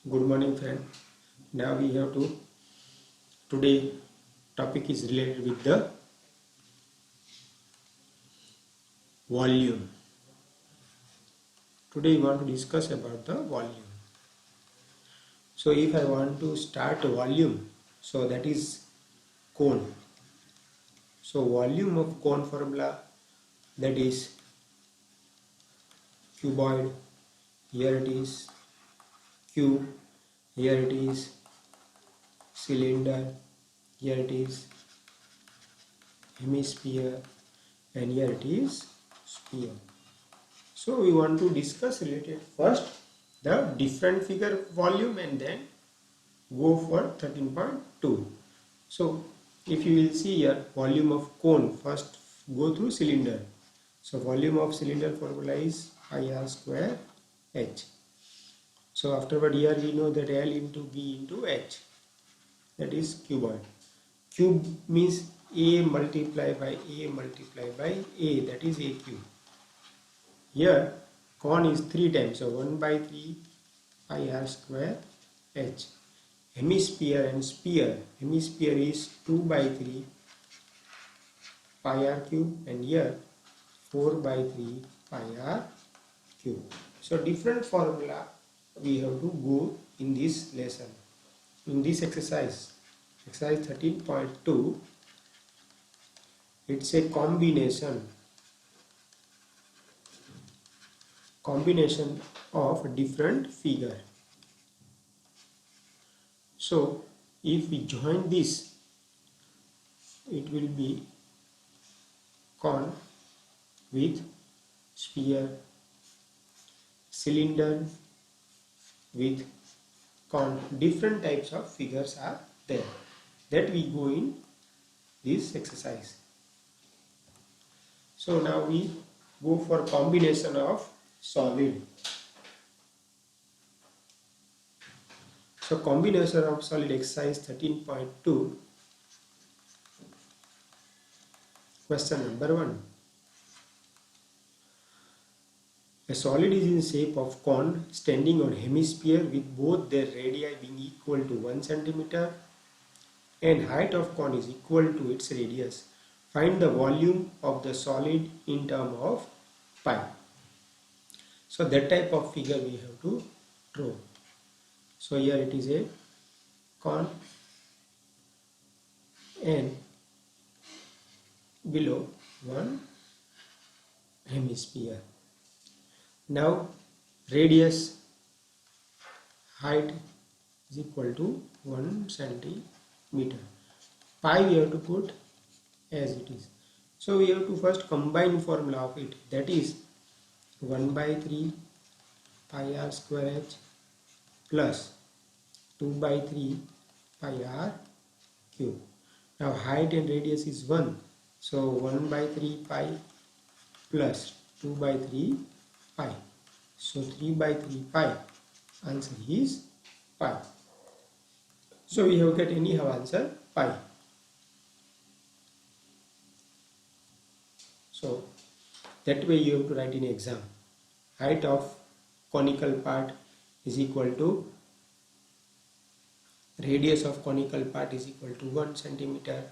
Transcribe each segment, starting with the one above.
Good morning, friend. Now we have to today topic is related with the volume. Today we want to discuss about the volume. So if I want to start a volume, so that is cone. So volume of cone formula, that is cuboid. Here it is cube. Here it is cylinder. Here it is hemisphere, and here it is sphere. So we want to discuss related first the different figure volume and then go for 13.2. So if you will see here, volume of cone, first go through cylinder. So volume of cylinder formula is pi r square h. So afterward here we know that L into B into H, that is cuboid. Cube means A multiplied by A multiplied by A, that is A cube. Here cone is 3 times, so 1 by 3 pi r square h. Hemisphere and sphere, hemisphere is 2 by 3 pi r cube, and here 4 by 3 pi r cube. So different formula we have to go in this lesson. In this exercise 13.2, it's a combination of different figure. So if we join this, it will be cone with sphere, cylinder with cone. Different types of figures are there that we go in this exercise. So now we go for combination of solid. So combination of solid exercise 13.2. Question number 1. A solid is in shape of cone standing on hemisphere with both their radii being equal to 1 cm and height of cone is equal to its radius. Find the volume of the solid in terms of pi. So that type of figure we have to draw. So here it is a cone and below one hemisphere. Now radius, height is equal to 1 centimeter. Pi we have to put as it is. So we have to first combine formula of it, that is 1 by 3 pi r square h plus 2 by 3 pi r cube. Now height and radius is 1, so 1 by 3 pi plus 2 by 3 pi, so 3 by 3 pi, answer is pi. So we have got anyhow answer pi. So that way you have to write in exam. Height of conical part is equal to radius of conical part is equal to 1 centimeter.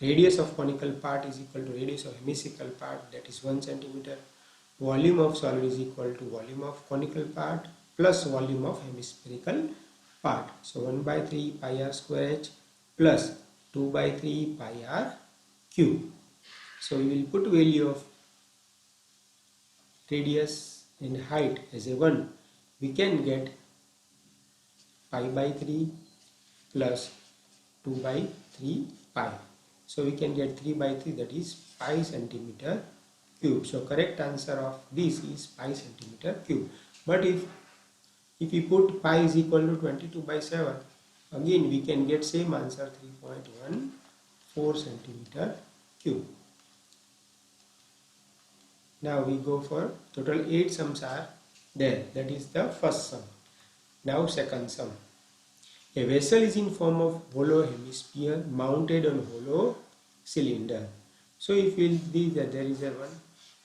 Radius of conical part is equal to radius of hemispherical part, that is 1 centimeter. Volume of solid is equal to volume of conical part plus volume of hemispherical part. So 1 by 3 pi r square h plus 2 by 3 pi r cube. So we will put value of radius and height as a 1. We can get pi by 3 plus 2 by 3 pi. So we can get 3 by 3, that is pi centimeter cube. So correct answer of this is pi centimeter cube. But if we put pi is equal to 22 by 7, again we can get same answer, 3.14 centimeter cube. Now we go for total 8 sums are there, that is the first sum. Now second sum. A vessel is in form of hollow hemisphere mounted on hollow cylinder. So if we will see that there is a one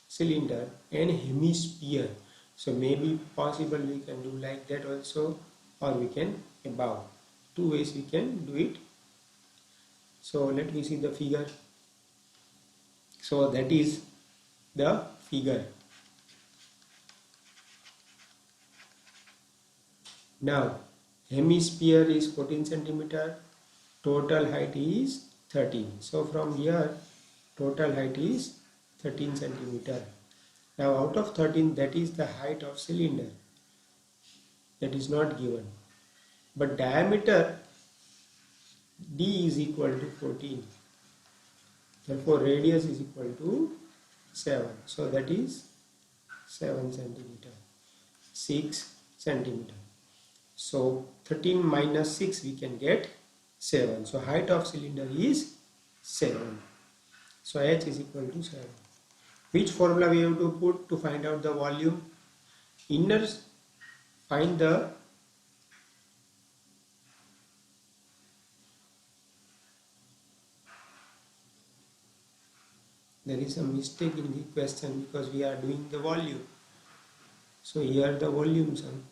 cylinder and hemisphere, so maybe possible we can do like that also, or we can above. Two ways we can do it. So let me see the figure. So that is the figure. Now hemisphere is 14 centimeter, total height is 13. So from here total height is 13 centimeter. Now out of 13, that is the height of cylinder. That is not given. But diameter D is equal to 14. Therefore radius is equal to 7. So that is 7 centimeter. 6 centimeter. So 13 minus 6 we can get 7. So height of cylinder is 7. So H is equal to 7. Which formula we have to put to find out the volume? Inner, find the there is a mistake in the question because we are doing the volume. So here the volume sum.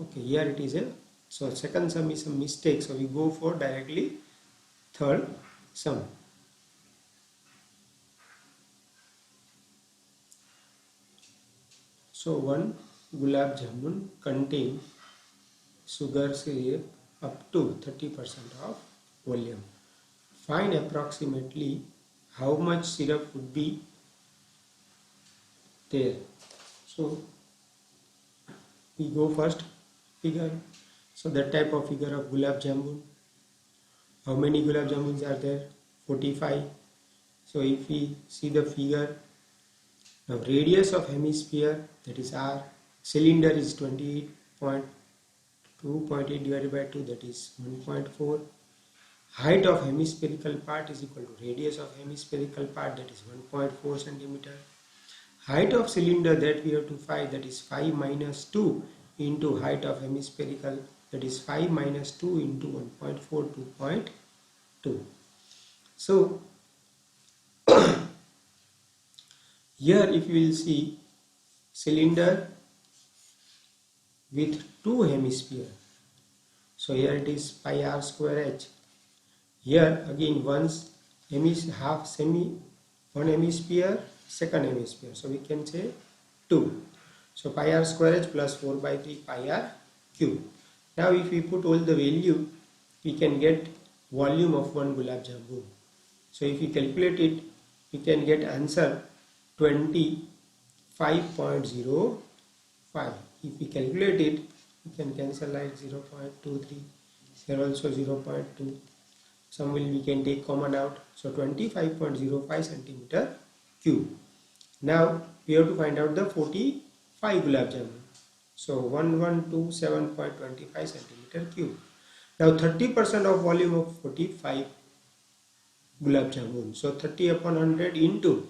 Okay, here it is a, so second sum is a mistake, so we go for directly third sum. So one gulab jamun contain sugar syrup up to 30% of volume. Find approximately how much syrup would be there. So we go first figure. So that type of figure of gulab jamun. How many gulab jamuns are there? 45. So if we see the figure, now radius of hemisphere, that is R, cylinder is 28.2.8 divided by 2, that is 1.4. Height of hemispherical part is equal to radius of hemispherical part, that is 1.4 centimeter. Height of cylinder that we have to find, that is 5 minus 2 into height of hemispherical, that is 5 minus 2 into 1.4, 2.2. So here if you will see cylinder with two hemisphere, so here it is pi r square h. Here again one hemisphere, second hemisphere, so we can say 2. So pi r square h plus 4 by 3 pi r cube. Now if we put all the value, we can get volume of one gulab jamun. So if we calculate it, we can get answer 25.05. If we calculate it, we can cancel like 0.23. Here also 0.2. Some we can take common out. So 25.05 centimeter cube. Now we have to find out the 45 gulab jamun. So 1127.25 centimeter cube. Now 30% of volume of 45 gulab jamun. So 30 upon 100 into.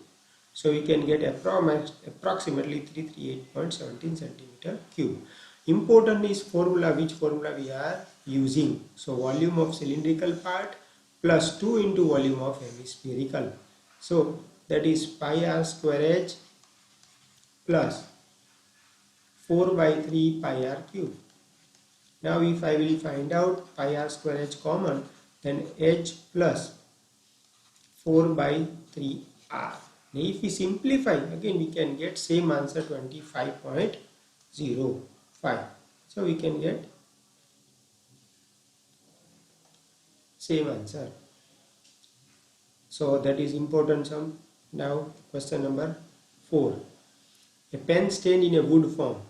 So we can get approximately 338.17 centimeter cube. Important is formula, which formula we are using. So volume of cylindrical part plus 2 into volume of hemispherical. So that is pi r square h plus 4 by 3 pi r cube. Now if I will find out pi r square h common, then h plus 4 by 3 r. Now if we simplify, again we can get same answer 25.05. So we can get same answer. So that is important sum. Now question number 4. A pen stand in a wood form.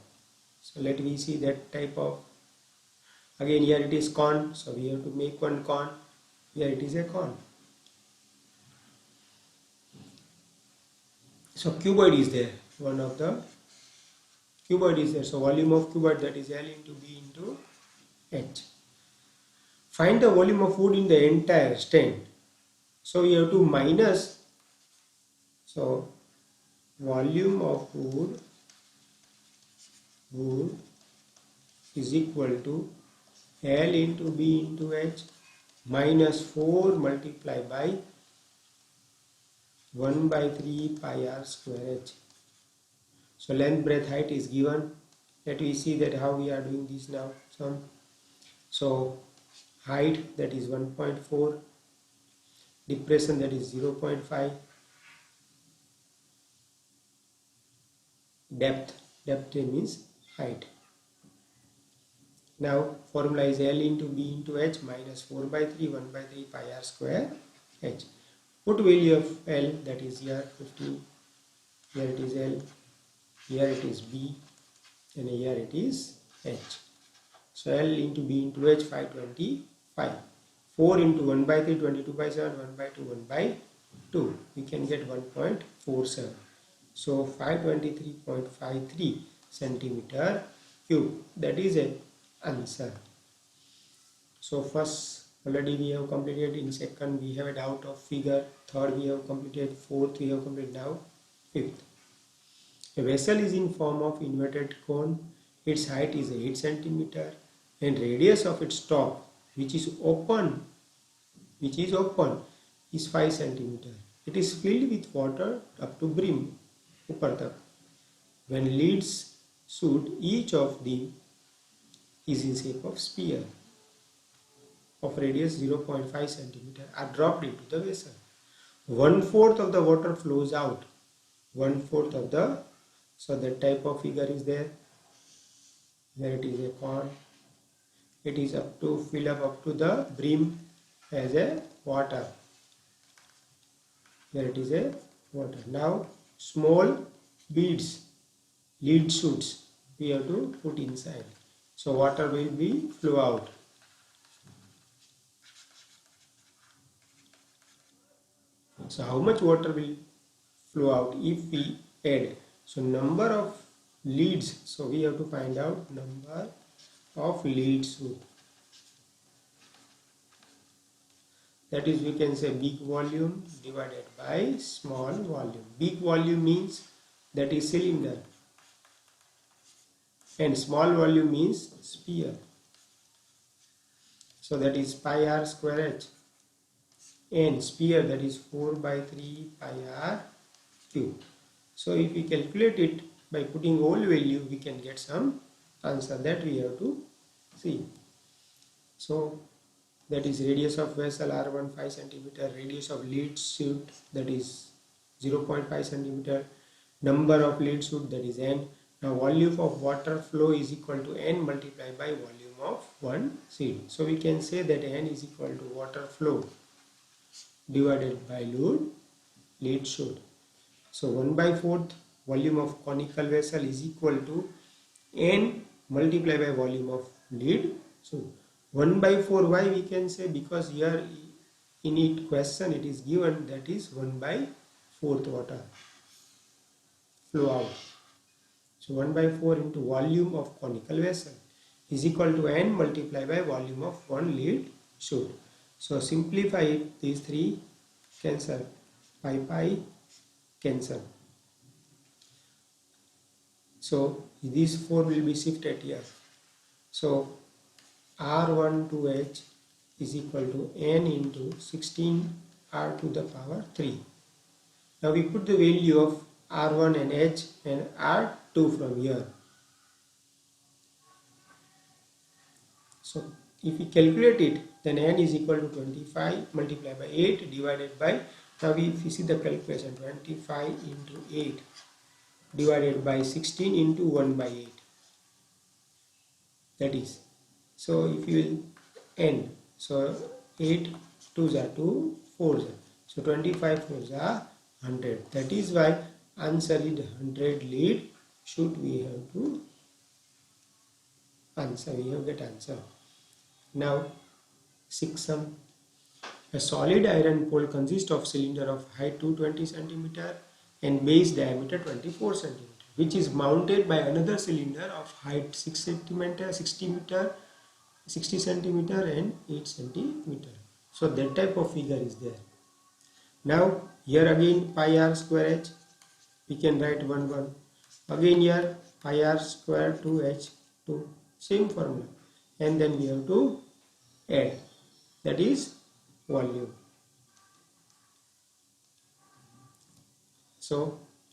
So let me see that type of, again here it is cone, so we have to make one cone. Here it is a cone. So cuboid is there, one of the cuboid is there. So volume of cuboid, that is L into B into H. Find the volume of wood in the entire stand. So we have to minus, so volume of wood is equal to L into B into H minus 4 multiplied by 1 by 3 pi r square h. So length, breadth, height is given. Let me see that how we are doing this now. So height, that is 1.4, depression, that is 0.5, depth means height. Now formula is L into B into H minus 4 by 3 1 by 3 pi r square H. Put value of L, that is here 15, here it is L, here it is B, and here it is H. So L into B into H 525. 4 into 1 by 3 22 by 7, 1 by 2 1 by 2. We can get 1.47. So 523.53 centimeter cube. That is an answer. So first already we have completed. In second we have a doubt of figure. Third we have completed. Fourth we have completed. Now fifth. A vessel is in form of inverted cone. Its height is 8 centimeter and radius of its top, which is open, is 5 centimeter. It is filled with water up to brim, upar tak. When leads shoot, each of them is in shape of sphere of radius 0.5 centimeter are dropped into the vessel. 1/4 of the water flows out. 1/4 of the, so that type of figure is there. There it is a pond. It is up to fill up to the brim as a water. There it is a water. Now small beads, lead shoots, we have to put inside. So water will be flow out. So how much water will flow out if we add? So number of leads. So we have to find out number of lead shoot. That is, we can say big volume divided by small volume. Big volume means that is cylinder, and small volume means sphere. So that is pi r square h, and sphere, that is 4 by 3 pi r cube. So if we calculate it by putting all value, we can get some answer that we have to see. So that is radius of vessel R1 5 centimeter, radius of lead shoot, that is 0.5 centimeter, number of lead shoot, that is n. Now volume of water flow is equal to n multiplied by volume of one seed. So we can say that n is equal to water flow divided by lead shoot. So 1/4 volume of conical vessel is equal to n multiplied by volume of lead shoot. 1/4, why we can say? Because here in it question it is given that is 1/4 water flow out. So 1/4 into volume of conical vessel is equal to n multiplied by volume of one lead shoot. So simplify it, these three cancel, pi cancel. So these 4 will be shifted here. So R1 to H is equal to n into 16 r to the power 3. Now we put the value of R1 and H and R2 from here. So if we calculate it, then n is equal to 25 multiplied by 8 divided by, now if we see the calculation, 25 into 8 divided by 16 into 1/8. That is, so if you will n, so 8 2s are 2, 4s are, so 25 4s are 100. That is why answer is 100 lead shoot. We have to answer, we have get answer. Now 6 sum. A solid iron pole consists of cylinder of height 220 centimeter and base diameter 24 centimeter, which is mounted by another cylinder of height 6 centimeter, 60 centimeter and 8 centimeter. So that type of figure is there. Now here again pi r square h, we can write 1 1. Again here pi r square 2h 2, same formula, and then we have to add, that is volume. So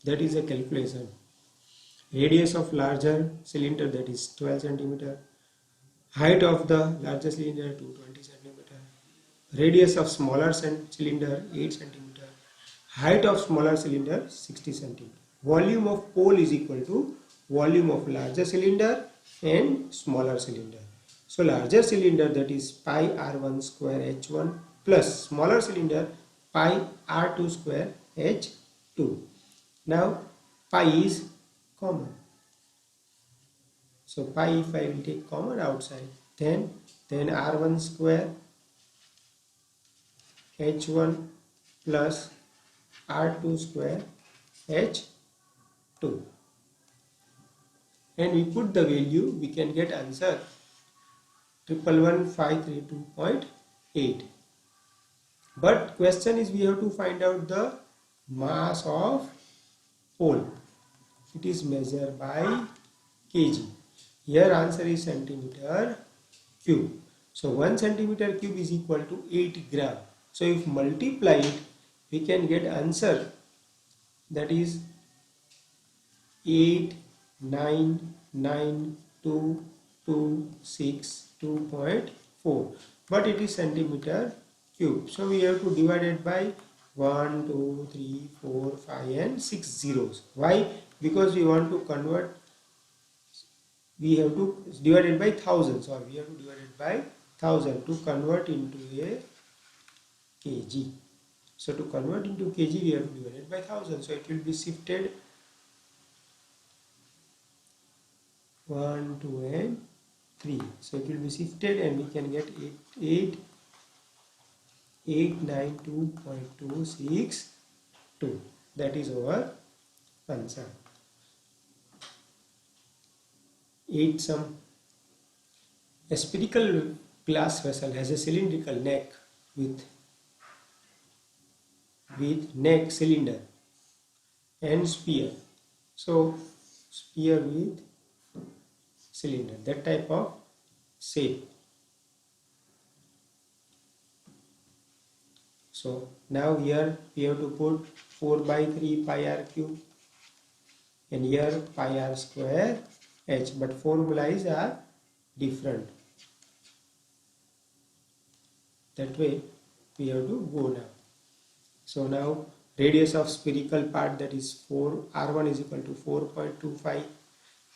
that is a calculation. Radius of larger cylinder, that is 12 centimeter. Height of the larger cylinder 220 centimeter. Radius of smaller cylinder 8 centimeter. Height of smaller cylinder 60 centimeter. Volume of pole is equal to volume of larger cylinder and smaller cylinder. So larger cylinder, that is pi r1 square h1 plus smaller cylinder pi r2 square h2. Now pi is common. So pi, if I will take common outside, then r1 square h1 plus r2 square h2, and we put the value, we can get answer 111532.8. But question is, we have to find out the mass of pole. It is measured by kg. Here answer is centimeter cube. So 1 centimeter cube is equal to 8 gram. So if multiply it, we can get answer, that is 8992262.4, but it is centimeter cube. So we have to divide it by 1, 2, 3, 4, 5 and 6 zeros. Why? Because we want to convert, we have to divide it by 1000, so we have to divide it by 1000 to convert into a kg. So to convert into kg, we have to divide it by 1000. So it will be shifted 1, 2 and 3. So it will be shifted and we can get 892.262. That is our answer. 8 sum. A spherical glass vessel has a cylindrical neck with neck, cylinder and sphere. So sphere with cylinder, that type of shape. So now here we have to put 4 by 3 pi r cube and here pi r square h, but formulas are different. That way we have to go now. So now radius of spherical part, that is 4, r1 is equal to 4.25.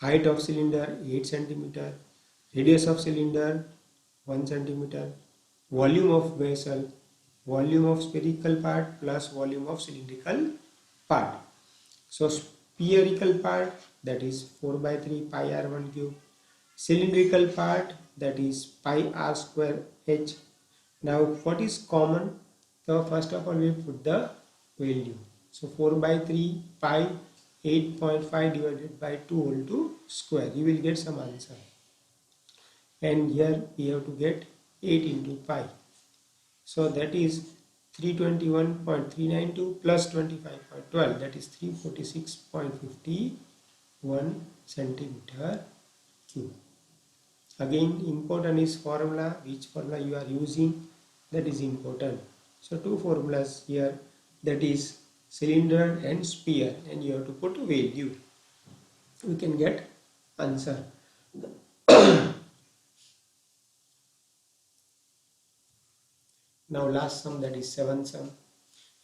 Height of cylinder 8 centimeter. Radius of cylinder 1 centimeter. Volume of vessel, volume of spherical part plus volume of cylindrical part. So spherical part, that is 4 by 3 pi r1 cube. Cylindrical part, that is pi r square h. Now what is common? So first of all we put the value. So 4 by 3 pi 8.5 divided by 2 whole to square. You will get some answer. And here we have to get 8 into pi. So that is 321.392 plus 25.12, that is 346.51 centimeter cube. Again, important is formula. Which formula you are using, that is important. So two formulas here, that is cylinder and sphere, and you have to put value. We can get answer. Now last sum, that is 7th sum.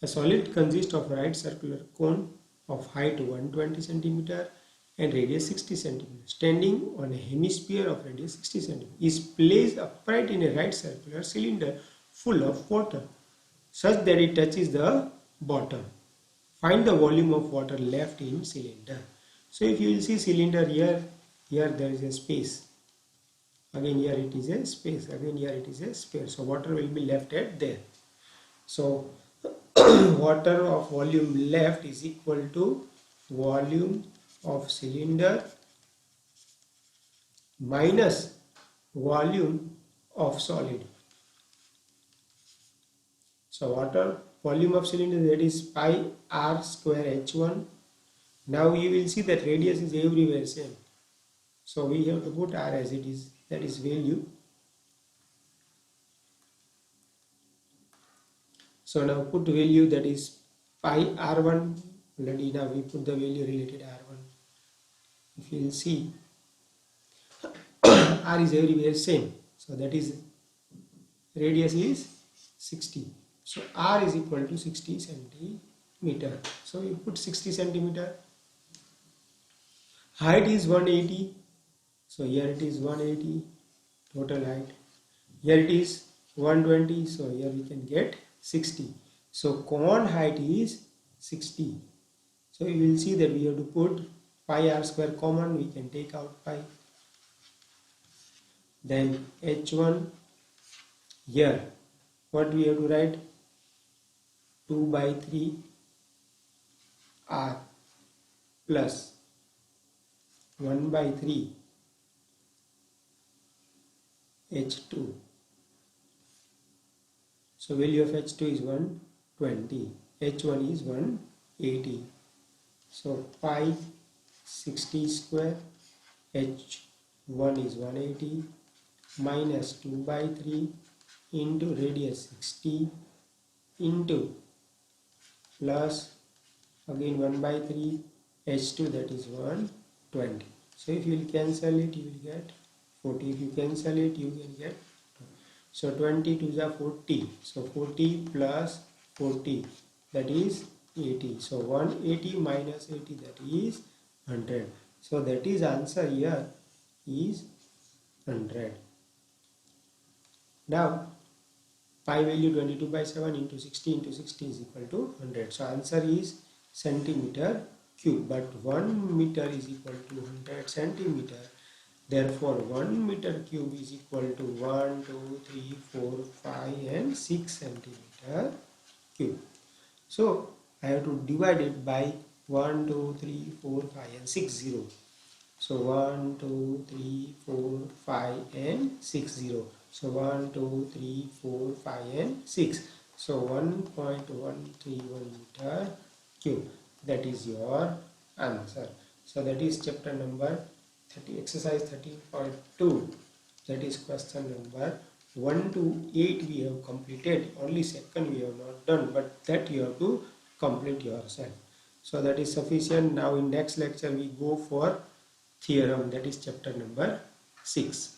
A solid consists of a right circular cone of height 120 cm and radius 60 cm, standing on a hemisphere of radius 60 cm, is placed upright in a right circular cylinder full of water, such that it touches the bottom. Find the volume of water left in cylinder. So if you will see cylinder here there is a space. Again here it is a space. Again here it is a space. So water will be left at there. So water of volume left is equal to volume of cylinder minus volume of solid. So water volume of cylinder, that is pi r square h1. Now you will see that radius is everywhere same. So we have to put r as it is, that is value. So now put value, that is pi r1. Already now we put the value related r1. if you will see, r is everywhere same, so that is radius is 60, so r is equal to 60 centimeter. So you put 60 centimeter. Height is 180, so here it is 180 total height. Here it is 120, so here we can get 60. So cone height is 60. So you will see that we have to put pi r square common, we can take out pi. Then h1, here what we have to write, 2 by 3 r plus 1 by 3 h2. So value of h2 is 120, h1 is 180. So pi 60 square, h1 is 180 minus 2 by 3 into radius 60 into plus again 1 by 3 h2, that is 120. So if you will cancel it, you will get 40. If you cancel it, you can get, so 20 to the 40, so 40 plus 40, that is 80. So 180 minus 80, that is 100. So that is answer here is 100. Now pi value 22 by 7 into 60 into 60 is equal to 100. So answer is centimeter cube, but 1 meter is equal to 100 centimeter. Therefore 1 meter cube is equal to 1, 2, 3, 4, 5 and 6 centimeter cube. So I have to divide it by 1, 2, 3, 4, 5 and 6 0. So 1, 2, 3, 4, 5 and 6 0. So 1, 2, 3, 4, 5 and 6. So 1.131 meter cube. That is your answer. So that is chapter number 30, exercise 13.2. That is question number 1 to 8 we have completed. Only second we have not done, but that you have to complete yourself. So that is sufficient. Now in next lecture we go for theorem, that is chapter number 6.